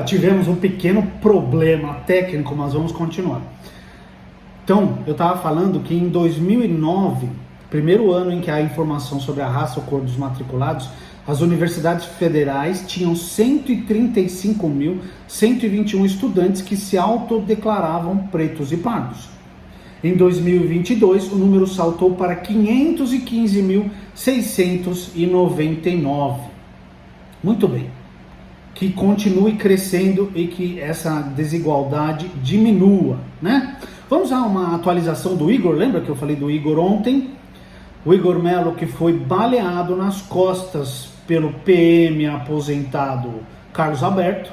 tivemos um pequeno problema técnico, mas vamos continuar. Então, eu estava falando que em 2009, primeiro ano em que há informação sobre a raça ou cor dos matriculados, as universidades federais tinham 135.121 estudantes que se autodeclaravam pretos e pardos. Em 2022, o número saltou para 515.699. Muito bem. Que continue crescendo e que essa desigualdade diminua, né? Vamos a uma atualização do Igor. Lembra que eu falei do Igor ontem? O Igor Melo, que foi baleado nas costas pelo PM aposentado Carlos Alberto.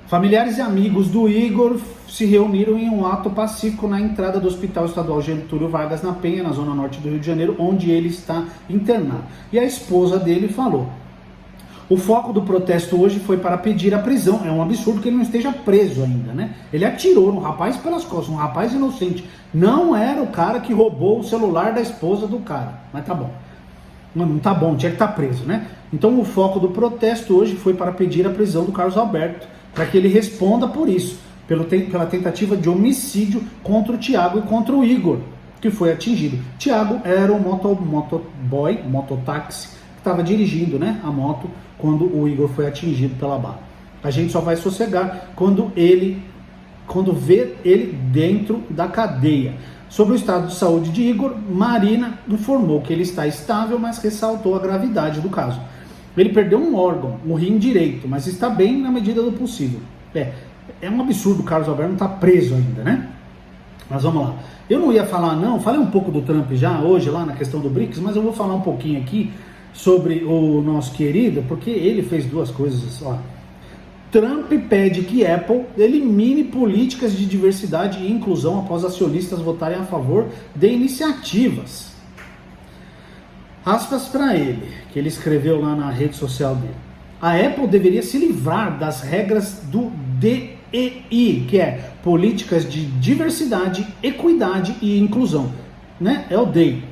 Familiares e amigos do Igor se reuniram em um ato pacífico na entrada do Hospital Estadual Getúlio Vargas, na Penha, na zona norte do Rio de Janeiro, onde ele está internado. E a esposa dele falou: o foco do protesto hoje foi para pedir a prisão. É um absurdo que ele não esteja preso ainda, né? Ele atirou no rapaz pelas costas, um rapaz inocente. Não era o cara que roubou o celular da esposa do cara. Mas tá bom. Não tá bom, tinha que estar preso, né? Então o foco do protesto hoje foi para pedir a prisão do Carlos Alberto, para que ele responda por isso, pela tentativa de homicídio contra o Thiago e contra o Igor, que foi atingido. Thiago era um mototáxi, que estava dirigindo, né, a moto quando o Igor foi atingido pela bala. A gente só vai sossegar quando ver ele dentro da cadeia. Sobre o estado de saúde de Igor, Marina informou que ele está estável, mas ressaltou a gravidade do caso. Ele perdeu um órgão, o rim direito, mas está bem na medida do possível. É um absurdo o Carlos Alberto não estar preso ainda, né? Mas vamos lá. Eu não ia falar não, falei um pouco do Trump já hoje lá na questão do BRICS, mas eu vou falar um pouquinho aqui sobre o nosso querido, porque ele fez duas coisas, ó. Trump pede que Apple elimine políticas de diversidade e inclusão após acionistas votarem a favor de iniciativas. Aspas para ele, que ele escreveu lá na rede social dele. A Apple deveria se livrar das regras do DEI, que é Políticas de Diversidade, Equidade e Inclusão. Né? É o DEI.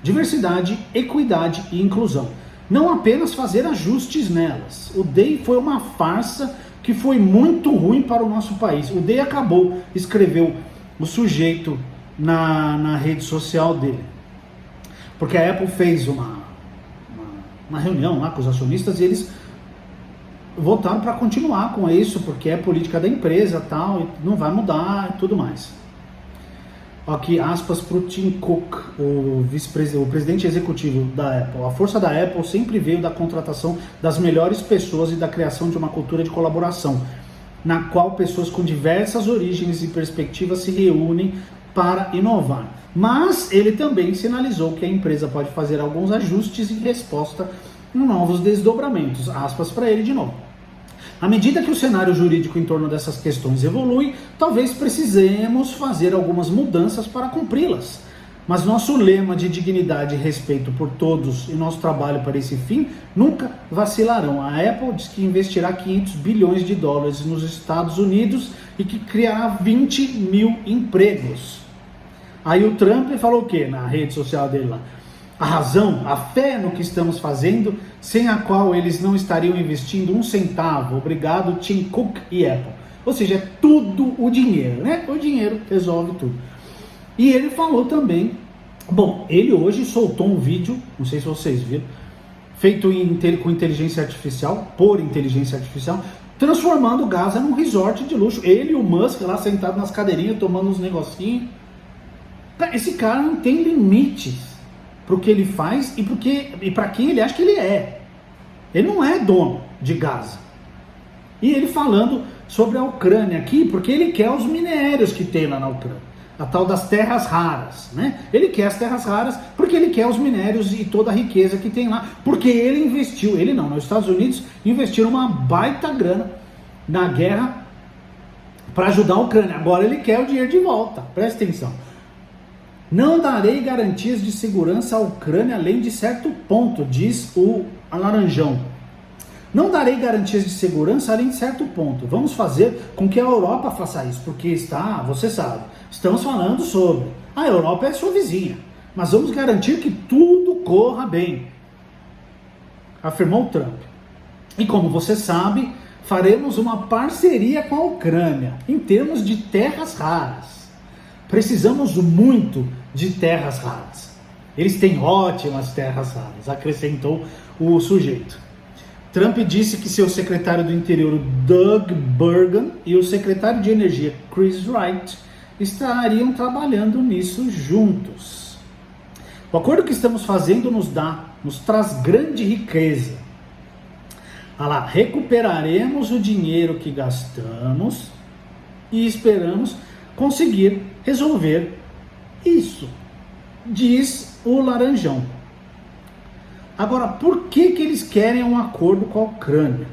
Diversidade, Equidade e Inclusão. Não apenas fazer ajustes nelas. O DEI foi uma farsa que foi muito ruim para o nosso país. O DEI acabou, escreveu o sujeito na rede social dele. Porque a Apple fez uma reunião lá com os acionistas e eles votaram para continuar com isso, porque é política da empresa tal, e não vai mudar e tudo mais. Aqui, aspas para o Tim Cook, o presidente executivo da Apple. A força da Apple sempre veio da contratação das melhores pessoas e da criação de uma cultura de colaboração, na qual pessoas com diversas origens e perspectivas se reúnem para inovar. Mas ele também sinalizou que a empresa pode fazer alguns ajustes em resposta a novos desdobramentos. Aspas para ele de novo. À medida que o cenário jurídico em torno dessas questões evolui, talvez precisemos fazer algumas mudanças para cumpri-las. Mas nosso lema de dignidade e respeito por todos e nosso trabalho para esse fim nunca vacilarão. A Apple diz que investirá 500 bilhões de dólares nos Estados Unidos e que criará 20 mil empregos. Aí o Trump falou o quê na rede social dele lá? A razão, a fé no que estamos fazendo, sem a qual eles não estariam investindo um centavo. Obrigado, Tim Cook e Apple. Ou seja, é tudo o dinheiro, né? O dinheiro resolve tudo. E ele falou também, bom, ele hoje soltou um vídeo, não sei se vocês viram, feito com inteligência artificial, por inteligência artificial, transformando Gaza num resort de luxo. Ele e o Musk lá sentado nas cadeirinhas, tomando uns negocinhos. Esse cara não tem limites pro que ele faz e para quem ele acha que ele é. Ele não é dono de Gaza. E ele falando sobre a Ucrânia aqui, porque ele quer os minérios que tem lá na Ucrânia. A tal das terras raras, né? Ele quer as terras raras porque ele quer os minérios e toda a riqueza que tem lá. Porque ele investiu, ele não, nos Estados Unidos investiram uma baita grana na guerra para ajudar a Ucrânia. Agora ele quer o dinheiro de volta, presta atenção. Não darei garantias de segurança à Ucrânia além de certo ponto, diz o Laranjão. Não darei garantias de segurança além de certo ponto. Vamos fazer com que a Europa faça isso, porque você sabe, estamos falando sobre a Europa é sua vizinha, mas vamos garantir que tudo corra bem, afirmou Trump. E como você sabe, faremos uma parceria com a Ucrânia em termos de terras raras. Precisamos muito de terras raras. Eles têm ótimas terras raras, acrescentou o sujeito. Trump disse que seu secretário do Interior, Doug Burgum, e o secretário de Energia, Chris Wright, estariam trabalhando nisso juntos. O acordo que estamos fazendo nos traz grande riqueza. Recuperaremos o dinheiro que gastamos e esperamos conseguir resolver isso, diz o Laranjão. Agora, por que eles querem um acordo com a Ucrânia?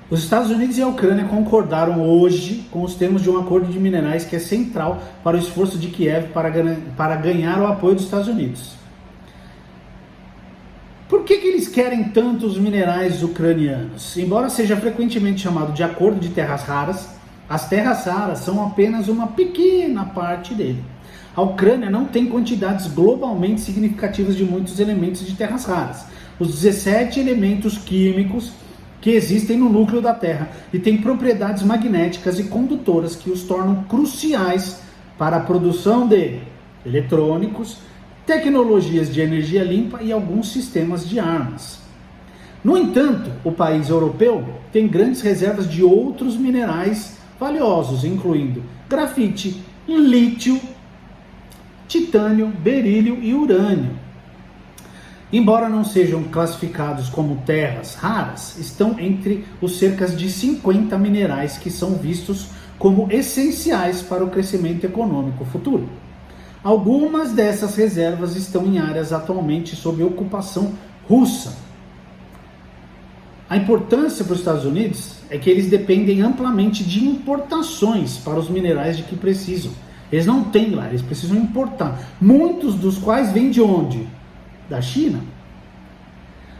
Os Estados Unidos e a Ucrânia concordaram hoje com os termos de um acordo de minerais que é central para o esforço de Kiev para ganhar o apoio dos Estados Unidos. Por que eles querem tanto os minerais ucranianos? Embora seja frequentemente chamado de acordo de terras raras, as terras raras são apenas uma pequena parte dele. A Ucrânia não tem quantidades globalmente significativas de muitos elementos de terras raras. Os 17 elementos químicos que existem no núcleo da Terra e têm propriedades magnéticas e condutoras que os tornam cruciais para a produção de eletrônicos, tecnologias de energia limpa e alguns sistemas de armas. No entanto, o país europeu tem grandes reservas de outros minerais valiosos, incluindo grafite, lítio, titânio, berílio e urânio. Embora não sejam classificados como terras raras, estão entre os cerca de 50 minerais que são vistos como essenciais para o crescimento econômico futuro. Algumas dessas reservas estão em áreas atualmente sob ocupação russa. A importância para os Estados Unidos é que eles dependem amplamente de importações para os minerais de que precisam. Eles não têm lá, eles precisam importar. Muitos dos quais vêm de onde? Da China.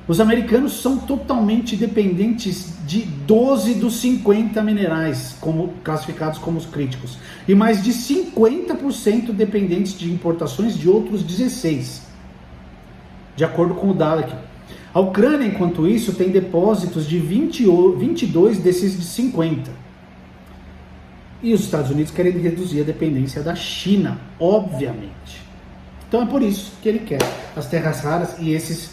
Os americanos são totalmente dependentes de 12 dos 50 minerais classificados como os críticos. E mais de 50% dependentes de importações de outros 16. De acordo com o dado aqui. A Ucrânia, enquanto isso, tem depósitos de 22 desses de 50. E os Estados Unidos querem reduzir a dependência da China, obviamente. Então é por isso que ele quer as terras raras e esses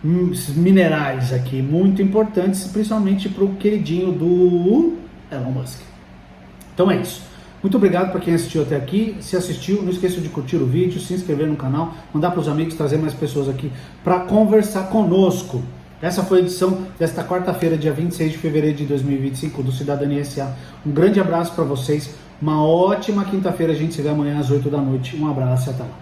minerais aqui, muito importantes, principalmente para o queridinho do Elon Musk. Então é isso. Muito obrigado para quem assistiu até aqui. Se assistiu, não esqueça de curtir o vídeo, se inscrever no canal, mandar para os amigos, trazer mais pessoas aqui para conversar conosco. Essa foi a edição desta quarta-feira, dia 26 de fevereiro de 2025, do Cidadania SA. Um grande abraço para vocês, uma ótima quinta-feira, a gente se vê amanhã às 8 da noite. Um abraço e até lá.